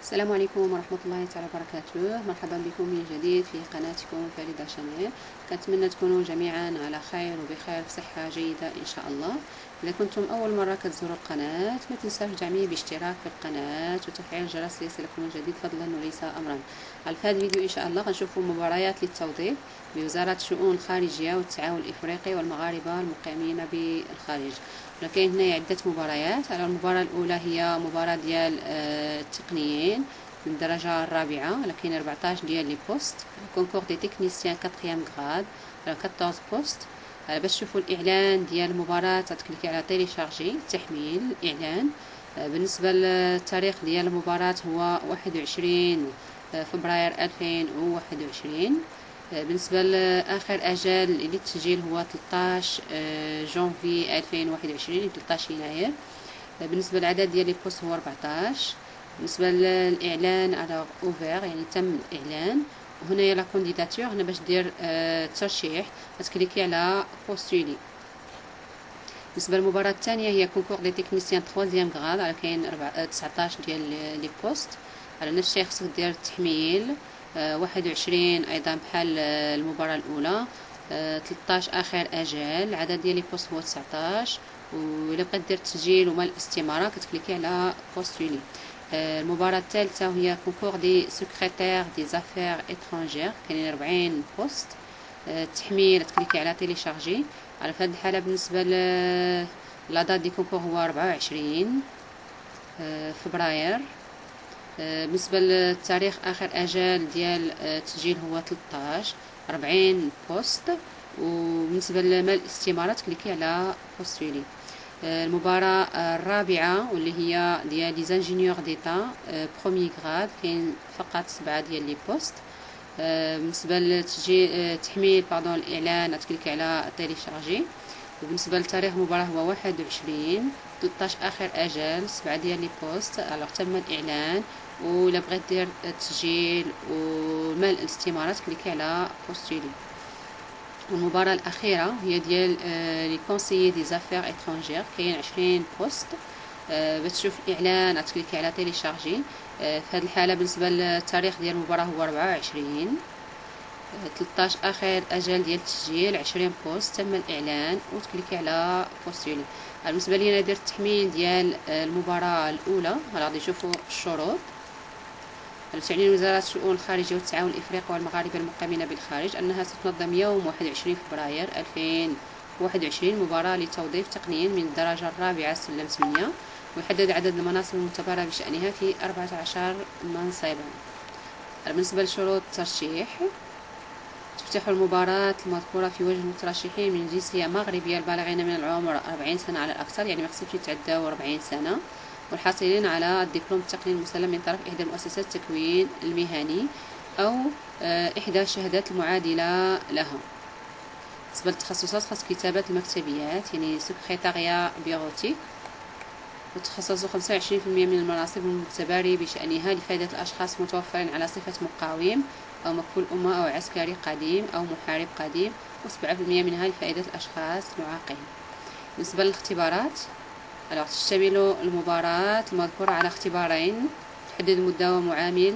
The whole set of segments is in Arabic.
السلام عليكم ورحمة الله تعالى وبركاته. مرحبا بكم من جديد في قناتكم فريدة شانيل. كنتمنى تكونوا جميعا على خير وبخير بصحة جيدة إن شاء الله. إذا كنتم أول مرة كتزوروا القناة ما تنساوش دعمي باشتراك في القناة وتفعيل الجرس ليصلكم الجديد فضلا وليس أمرا. في هذا الفيديو إن شاء الله غنشوفوا مباريات للتوظيف بوزارة الشؤون الخارجية والتعاون الإفريقي والمغاربة المقيمين بالخارج. كاين هنا عدة مباريات. على المباراة الأولى هي مباراة ديال التقنيين من الدرجة الرابعة. كاين 14 ديال لي بوست كونكور دي تكنيسيان 4 غراد 14 بوست. باش تشوفوا الإعلان ديال المباراة تكليكي على تيليشارجي تحميل الإعلان. بالنسبة للتاريخ ديال المباراة هو 21 فبراير 2021. بالنسبة لآخر أجل للتسجيل هو 13 جونفي 2021 13 يناير. بالنسبة للعدد ديال لي بوست هو 14. بالنسبة للإعلان على أوفير يعني تم الإعلان. وهنا لا كونديداتور هنا باش دير ترشيح تكليكي على بوستولي. بالنسبة للمباراة الثانية هي كونكور دي تكنيسيان 3 غراد. على كاين 19 ديال لي بوست. على نفس الشيء خصك دير التحميل 21 ايضا بحال المباراة الاولى. 13 اخر اجل. العدد ديال لي بوست هو 19. وإلا بغيت دير تسجيل وما الاستمارة كتكليكي على بوستولي. المباراة الثالثة هي كونكور دي سكرتير دي زافير اترانجير. كاينين 40 بوست. التحميل تكليكي على تيليشارجي. على في هذه الحالة بالنسبة لا دات دي كونكور هو 24 فبراير. بالنسبة للتاريخ آخر أجل ديال التسجيل هو 13 40 بوست. وبالنسبة لمال الاستمارة تكليكي على بوستولي. المباراة الرابعة واللي هي ديال لي زانجينيور ديتا بروميي غراد كاين فقط 7 ديال لي بوست. بالنسبة للتسجيل التحميل الإعلان تكليكي على تيليشارجي. وبالنسبة لتاريخ المباراة هو 21 13 آخر أجل 7 ديال لي بوست. تم الإعلان. ولا بغيت دير تسجيل ومال الاستمارة تكليكي على بوستولي. والمباراة الأخيرة هي ديال لي كونسيي دي زافير اترانجير كاين 20 بوست. باش تشوف الإعلان تكليكي على تيليشارجي. في هذه الحالة بالنسبة للتاريخ ديال المباراة هو 24 13 آخر أجل ديال التسجيل 20 بوست. تم الإعلان وتكليكي على بوستولي. بالنسبة لينا دير التحميل ديال المباراة الأولى. غادي نشوفوا الشروط. تعلن وزارة الشؤون الخارجية والتعاون الإفريقي والمغاربة المقيمين بالخارج أنها ستنظم يوم 21 فبراير 2021 مباراة لتوظيف تقنيين من الدرجة الرابعة سلم 8. ويحدد عدد المناصب المعتبرة بشأنها في 14 منصبا. بالنسبة لشروط الترشيح تفتح المباراة المذكورة في وجه المترشحين من جنسية مغربية البالغين من العمر 40 سنة على الأكثر يعني ما خصهمش يتعداو 40 سنة. والحاصلين على الدبلوم التقني المسلم من طرف إحدى المؤسسات التكوين المهني أو إحدى الشهادات المعادلة لها. بالنسبة للتخصصات خاص كتابة المكتبيات يعني سكرتاريا بيروتيك. وتخصصوا 25% من المناصب المعتبرة بشأنها لفائدة الأشخاص متوفرين على صفة مقاوم أو مكفول أمة أو عسكري قديم أو محارب قديم. و7% منها لفائدة الأشخاص المعاقين. بالنسبة للاختبارات تشتمل المباراة المذكورة على اختبارين تحدد المدة ومعامل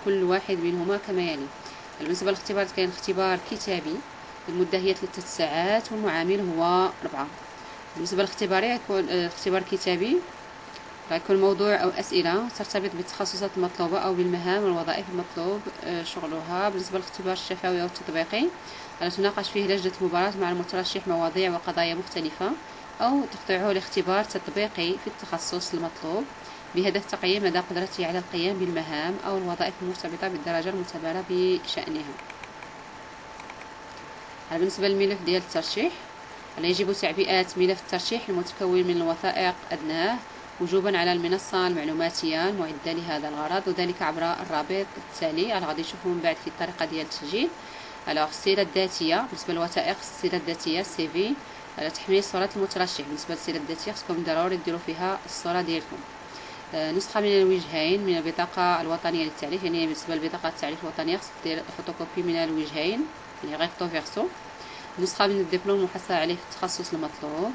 كل واحد منهما كما يلي. بالنسبة للاختبارات كاين اختبار كتابي المدة هي 3 ساعات والمعامل هو 4. بالنسبة للاختباري يكون اختبار كتابي يكون موضوع أو أسئلة ترتبط بالتخصصات المطلوبة أو بالمهام والوظائف المطلوب شغلها. بالنسبة للاختبار الشفوي أو التطبيقي تناقش فيه لجنة المباراة مع المترشح مواضيع وقضايا مختلفة أو تخضعه لاختبار تطبيقي في التخصص المطلوب بهدف تقييم مدى قدرته على القيام بالمهام أو الوظائف المرتبطة بالدرجة المعتبرة بشأنها. بالنسبة للملف ديال الترشيح يجب تعبئة ملف الترشيح المتكون من الوثائق أدناه وجوبا على المنصة المعلوماتية المعدة لهذا الغرض وذلك عبر الرابط التالي. غادي نشوفوا من بعد في الطريقة ديال التسجيل. السيرة الذاتية بالنسبة للوثائق السيرة الذاتية سي في على تحميل صورة المترشح. بالنسبة للسيرة الذاتية خصكم ضروري ديروا فيها الصورة ديالكم. نسخة من الوجهين من البطاقة الوطنية للتعريف يعني بالنسبة لبطاقة التعريف الوطنية خصك دير فوتوكوبي من الوجهين يعني غيكتو فيرسو. نسخة من الدبلوم المحصل عليه في التخصص المطلوب.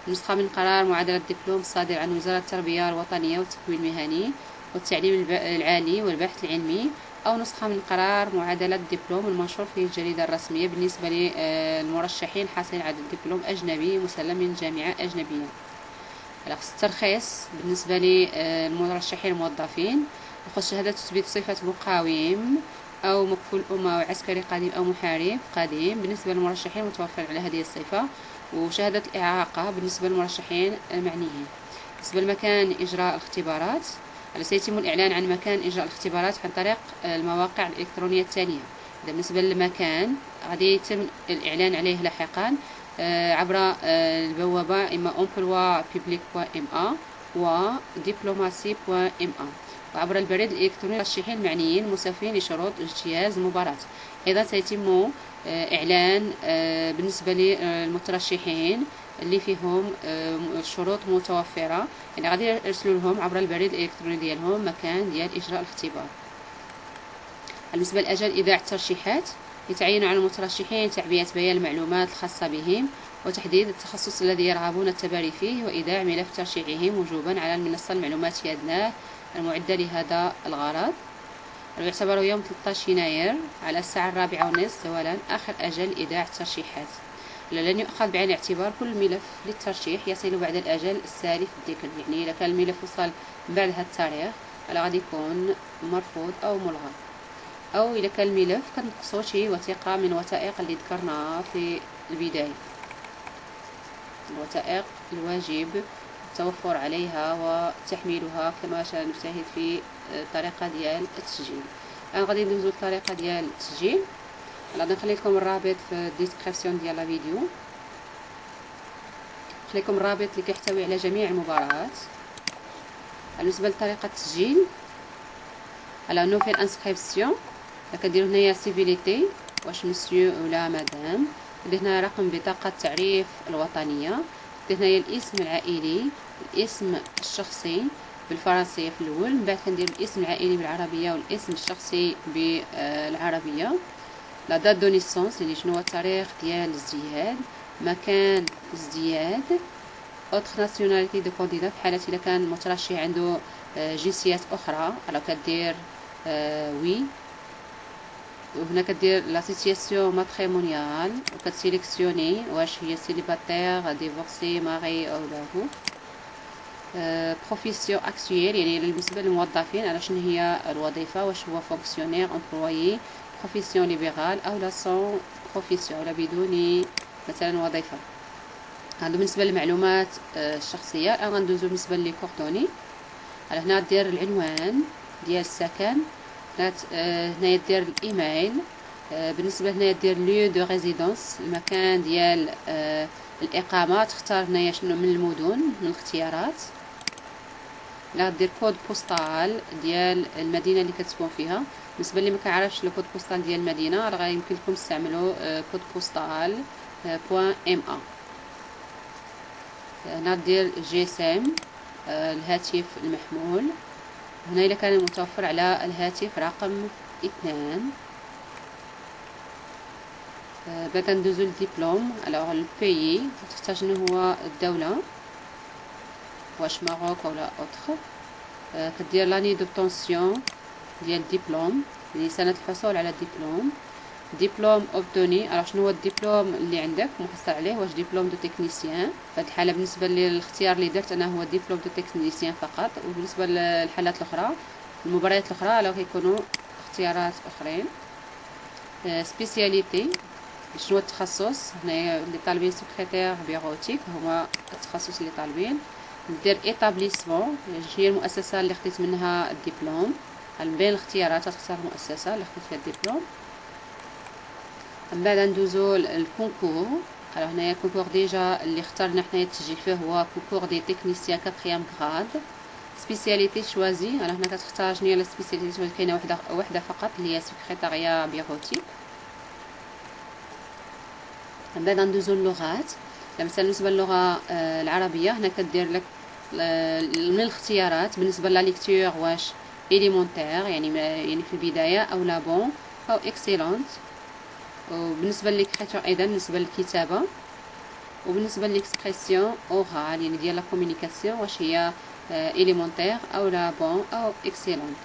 نسخة من قرار معادلة الدبلوم الصادر عن وزارة التربية الوطنية والتكوين المهني والتعليم العالي والبحث العلمي، أو نسخة من قرار معادلة الدبلوم المنشور في الجريدة الرسمية بالنسبة للمرشحين الحاصلين على الدبلوم أجنبي مسلم من جامعة أجنبية. الترخيص بالنسبة للمرشحين الموظفين يخص شهادة تثبيت صفة مقاوم أو مكفول أمة أو عسكري قديم أو محارب قديم بالنسبة للمرشحين المتوفر على هذه الصفة، وشهادة الإعاقة بالنسبة للمرشحين المعنيين. بالنسبة لمكان إجراء الاختبارات، سيتم الإعلان عن مكان إجراء الاختبارات عن طريق المواقع الإلكترونية التالية. بالنسبة للمكان غادي يتم الإعلان عليه لاحقا عبر البوابة إما emploi-public.ma و diplomatie.ma، وعبر البريد الإلكتروني للمرشحين المعنيين المسافرين لشروط اجتياز المباراة. أيضا سيتم إعلان بالنسبة للمترشحين اللي فيهم شروط متوفرة، يعني غادي يرسلوا لهم عبر البريد الإلكتروني ديالهم مكان ديال إجراء الاختبار. بالنسبة لأجل إذاعة الترشيحات، يتعين على المترشحين تعبئة بيان المعلومات الخاصة بهم وتحديد التخصص الذي يرغبون التباري فيه وإيداع ملف ترشيحهم وجوبا على المنصة المعلوماتية أدناه المعدة لهذا الغرض. ويعتبر يوم 13 يناير على الساعة 4:30 زوالا آخر أجل إيداع الترشيحات. لن يؤخذ بعين الاعتبار كل ملف للترشيح يصل بعد الأجل السالي في الذكر، يعني إذا كان الملف وصل من بعد هذا التاريخ غادي يكون مرفوض أو ملغى، أو إذا كان الملف كنقصو شي وثيقة من وثائق اللي ذكرناها في البداية، الوثائق الواجب التوفر عليها وتحميلها كما نجتهد في الطريقة ديال التسجيل. الآن غادي ندوزو الطريقة ديال التسجيل. غادي نخلي لكم الرابط في الديسكريبسيون ديال لا فيديو، نخلي لكم الرابط اللي كيحتوي على جميع المباريات. بالنسبة لطريقة التسجيل على نوفيل انسكريبسيون كديروا هنايا سيفيليتي واش مسيو ولا مدام، ندير هنا رقم بطاقة التعريف الوطنية، ندير هنايا الاسم العائلي، الاسم الشخصي بالفرنسية في الأول، من بعد كندير الاسم العائلي بالعربية والاسم الشخصي بالعربية، لا دات دو نيسونس اللي شنو هو التاريخ ديال الازدياد، مكان الازدياد، اوتر ناسيوناليتي دو كانديدا في حالة إذا كان المترشح عنده جنسيات أخرى على كدير وي، وهنا كدير لا سيتياسيون ماتريمونيال وكتسيليكسيوني واش هي سيليباتير ديفورسي ماري او لاهو. بروفيسيون اكسيير يعني بالنسبه للموظفين على شنو هي الوظيفه، واش هو فونكسيونير امبلويي بروفيسيون ليبرال او لا سون بروفيسيون ولا بدون مثلا وظيفه. هذا بالنسبه للمعلومات الشخصيه. الان غندوزو بالنسبه لي كوردوني. على هنا دير العنوان ديال السكن، هنايا دير الايميل، بالنسبه هنايا دير ليو دو ريزيدونس المكان ديال الاقامه، تختار هنايا شنو من المدن من الاختيارات، لا دير كود بوستال ديال المدينه اللي كتسكن فيها. بالنسبه اللي ما كيعرفش لو كود بوستال ديال المدينه راه يمكن لكم تستعملوا كود بوستال .ma. هنا دير جي اس ام الهاتف المحمول، هنا إذا كان متوفر على الهاتف رقم 2. بعد ندوزو للدبلوم. الوغ البيي تختار شنو هو الدولة، واش ماروك ولا اوتر، كدير لاني دوبتونسيون ديال الدبلوم يعني سنة الحصول على الدبلوم. دبلوم اوبتوني، الوغ شنو هو الدبلوم اللي عندك محصل عليه، واش دبلوم دو تكنيسيان. في هذه الحالة بالنسبة للاختيار اللي درت انا هو دبلوم دو تكنيسيان فقط، وبالنسبة للحالات الاخرى المباريات الاخرى الوغ يكونوا اختيارات اخرين. سبيسياليتي شنو هو التخصص، هنايا اللي طالبين سكرتير بيروتيك هما التخصص اللي طالبين. ندير ايتابليسمون هي المؤسسة اللي خديت منها الدبلوم، من بين الاختيارات تختار المؤسسة اللي خديت فيها الدبلوم. من بعد ندوزو الكونكور. هنايا الكونكور ديجا اللي اخترنا حنايا التسجيل فيه هو كونكور دي تكنيسيان 4 غراد. سبيسياليتي شوازي، هنا كتختار شنو هي لا سبيسياليتي، كاينه وحده فقط اللي هي سكرتاريا بيروتيك. من بعد ندوزو اللغات. مثلا بالنسبه للغه العربيه هنا كدير لك من الاختيارات بالنسبه لا ليكتور واش إليمونتير يعني في البدايه او لا بون او اكسيلونت، وبالنسبه للكريتور ايضا بالنسبه للكتابه، وبالنسبه للاكسبرسيون اورال يعني ديال لا كومونيكاسيون واش هي إليمونتير أو لا بون أو إكسيلونت.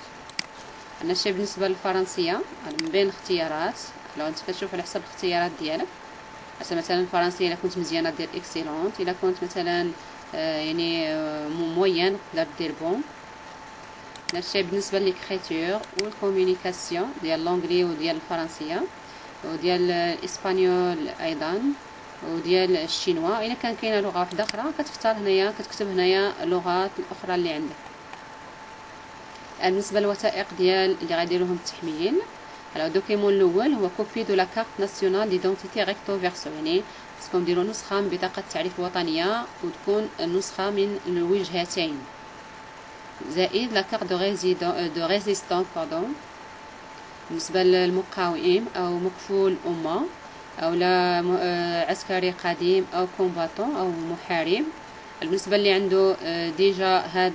عندنا الشيء بالنسبة للفرنسية من بين الاختيارات، لو انت كتشوف على حسب الاختيارات ديالك. مثلا الفرنسية إلا كنت مزيانة دير إكسيلونت، إلا كنت مثلا يعني موين تقدر دير بون. نفس الشيء بالنسبة للإكريتور والكومونيكاسيون ديال لونجلي وديال الفرنسية وديال الإسبانيول أيضا وديال الشينوا. إلا كان كاينة لغة واحدة أخرى كتختار هنايا، كتكتب هنايا اللغات الأخرى اللي عندك. بالنسبة للوثائق ديال اللي غيديروهم التحميل، الدوكيمون الأول هو كوبي دو لا كارت ناسيونال ديدونتيتي ريكتو فيرسو، يعني خصكم ديروا نسخة من بطاقة التعريف الوطنية وتكون النسخة من الوجهتين، زائد لا كارت دو ريزيستون بالنسبة للمقاوم أو مكفول أمة أو لا عسكري قديم أو كومباتون أو محارب. بالنسبة اللي عنده ديجا هاد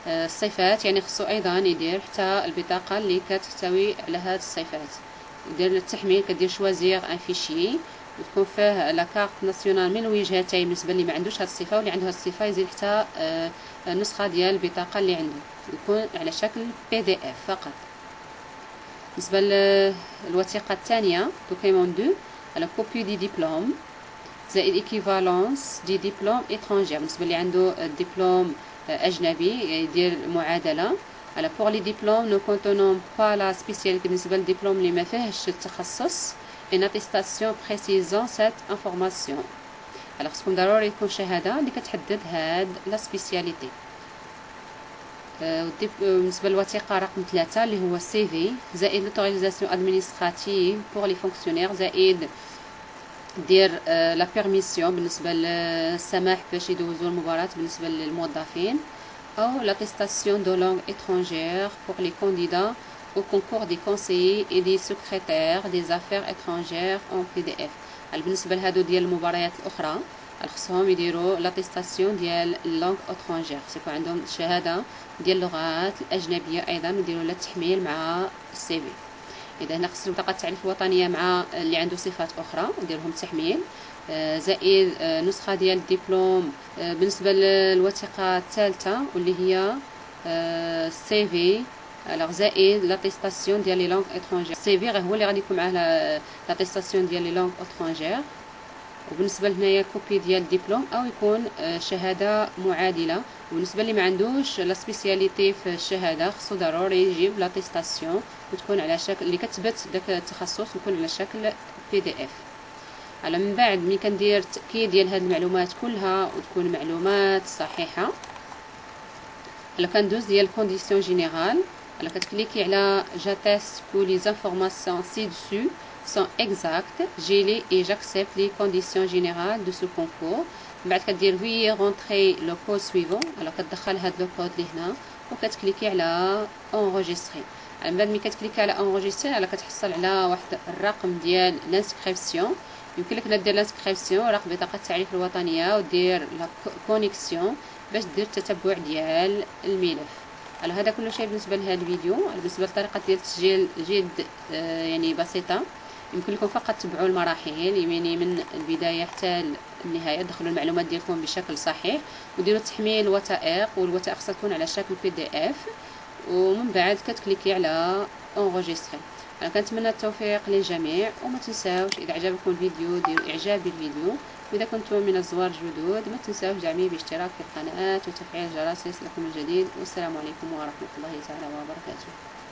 الصفات، يعني خصو أيضا يدير حتى البطاقة اللي كتحتوي على هاد الصفات، يدير التحميل كدير شوازيغ ان فيشي وتكون فيه لا كارت ناسيونال من الوجهتين بالنسبة اللي ما عندوش هاد الصفة، واللي عنده هاد الصفة يزيد حتى النسخة ديال البطاقة اللي عنده يكون على شكل PDF فقط. بالنسبة للوثيقة الثانية دوكيمون 2 على كوبي دي ديبلوم زائد ايكيفالونس دي ديبلوم اترونجير، بالنسبة اللي عنده الدبلوم أجنبي يدير معادلة. على بور لي ديبلوم نو كونتونون با لا سبيسياليتي، بالنسبة للدبلوم اللي ما فيهش التخصص ان اتيستاسيون بريسيزون سات انفورماسيون. على خصكم ضروري يكون شهادة اللي كتحدد هاد لا سبيسياليتي. بالنسبة للوثيقة رقم 3 اللي هو سي في زائد لوتوريزاسيون ادمينستراتيف بور لي فونكسيونير، زائد دير لا بيرميسيون بالنسبة للسماح باش يدوزو المباراة بالنسبة للموظفين، أو لاتيستاسيون دو لونغ étrangère pour les candidats au concours des conseillers et des secrétaires des affaires étrangères en PDF. بالنسبة لهادو ديال المباريات الأخرى خصهم يديروا لاتيستاسيون ديال لونغ étrangère، سيكون عندهم شهادة ديال اللغات الأجنبية أيضا يديروا لها التحميل مع السي في. إذا هنا خص بطاقة التعريف الوطنية مع اللي عنده صفات أخرى نديرهم تحميل، زائد نسخة ديال الدبلوم. بالنسبة للوثيقة الثالثة واللي هي سي في، زائد لاتيستاسيون ديال لي لونغ étrangères. السي في غير هو اللي غادي يكون معاه لاتيستاسيون ديال لي لونغ étrangères. وبالنسبة لهنايا كوبي ديال الدبلوم أو يكون شهادة معادلة. وبالنسبة اللي ما عندوش لا سبيسياليتي في الشهادة خصو ضروري يجيب لاتيستاسيون وتكون على شكل اللي كتثبت داك التخصص ويكون على شكل PDF. على من بعد ملي كندير التأكيد ديال هاد المعلومات كلها وتكون معلومات صحيحة، على كندوز ديال كونديسيون جينيرال، على كتكليكي على جاتيست كو لي زانفورماسيون سي دوسو sont exactes, j'ai les et j'accepte les conditions générales de ce concours. من بعد كدير veuillez rentrer le code suivant، على كتدخل هاد لو كود اللي هنا وكتكليكي على enregistrer. من بعد ملي كتكليكي على enregistrer على كتحصل على واحد الرقم ديال لانسكريبسيون. يمكن لك دير لانسكريبسيون رقم بطاقة التعريف الوطنية ودير لا كونيكسيون باش دير التتبع ديال الملف. على هذا كل شيء بالنسبة لهذا الفيديو. بالنسبة لطريقة ديال التسجيل جد يعني بسيطة، يمكن لكم فقط تبعوا المراحل يعني من البداية حتى النهاية، دخلوا المعلومات ديالكم بشكل صحيح وديروا تحميل الوثائق، والوثائق ستكون على شكل PDF، ومن بعد كتكليكي على enregistrer. انا كنتمنى التوفيق للجميع، وما تنساوش اذا عجبكم الفيديو ديروا اعجاب بالفيديو، واذا كنتم من الزوار جدد ما تنساوش دعمي باشتراك في القناة وتفعيل الجرس ليصلكم الجديد. والسلام عليكم ورحمة الله تعالى وبركاته.